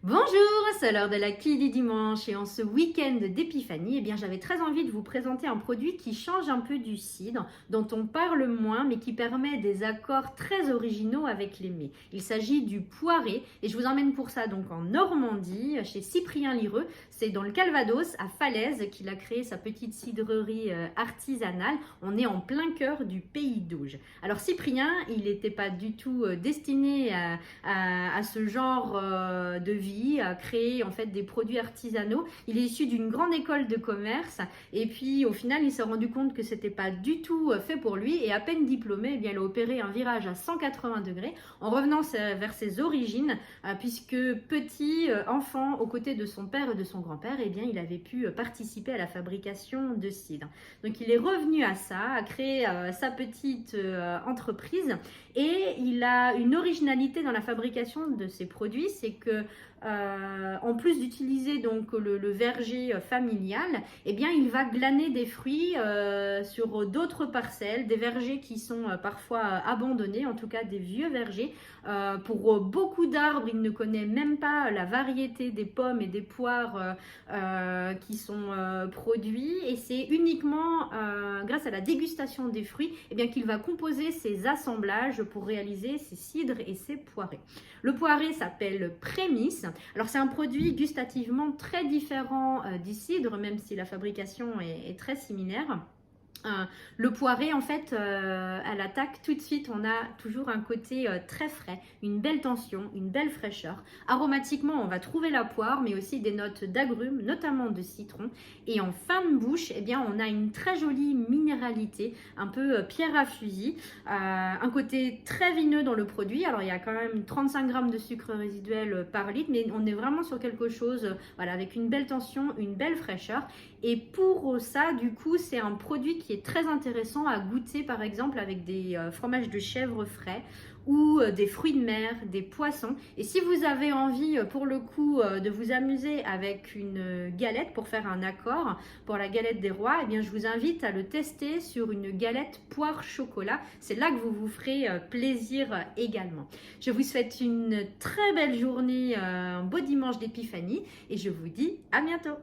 Bonjour, c'est l'heure de la quille du dimanche et en ce week-end d'épiphanie, j'avais très envie de vous présenter un produit qui change un peu du cidre, dont on parle moins mais qui permet des accords très originaux avec les mets. Il s'agit du poiré et je vous emmène pour ça donc en Normandie, chez Cyprien Lireux. C'est dans le Calvados, à Falaise, qu'il a créé sa petite cidrerie artisanale. On est en plein cœur du pays d'Auge. Alors Cyprien, il n'était pas du tout destiné à ce genre de vie, à créer en fait des produits artisanaux. Il est issu d'une grande école de commerce et puis au final il s'est rendu compte que c'était pas du tout fait pour lui et à peine diplômé, il a opéré un virage à 180 degrés en revenant vers ses origines puisque petit enfant aux côtés de son père et de son grand-père, il avait pu participer à la fabrication de cidre. Donc il est revenu à ça, a créé sa petite entreprise et il a une originalité dans la fabrication de ses produits, c'est que en plus d'utiliser donc le verger familial, il va glaner des fruits sur d'autres parcelles, des vergers qui sont parfois abandonnés, en tout cas des vieux vergers. Pour beaucoup d'arbres, il ne connaît même pas la variété des pommes et des poires qui sont produits et c'est uniquement grâce à la dégustation des fruits qu'il va composer ces assemblages pour réaliser ses cidres et ses poirées. Le poiré s'appelle Prémisse. Alors c'est un produit gustativement très différent du cidre, même si la fabrication est très similaire. Le poiré, en fait, à l'attaque, tout de suite, on a toujours un côté très frais, une belle tension, une belle fraîcheur. Aromatiquement, on va trouver la poire, mais aussi des notes d'agrumes, notamment de citron. Et en fin de bouche, on a une très jolie minéralité, un peu pierre à fusil. Un côté très vineux dans le produit. Alors, il y a quand même 35 grammes de sucre résiduel par litre, mais on est vraiment sur quelque chose, voilà, avec une belle tension, une belle fraîcheur. Et pour ça, du coup, c'est un produit qui est très intéressant à goûter, par exemple, avec des fromages de chèvre frais ou des fruits de mer, des poissons. Et si vous avez envie, pour le coup, de vous amuser avec une galette pour faire un accord pour la galette des rois, je vous invite à le tester sur une galette poire chocolat. C'est là que vous vous ferez plaisir également. Je vous souhaite une très belle journée, un beau dimanche d'épiphanie et je vous dis à bientôt.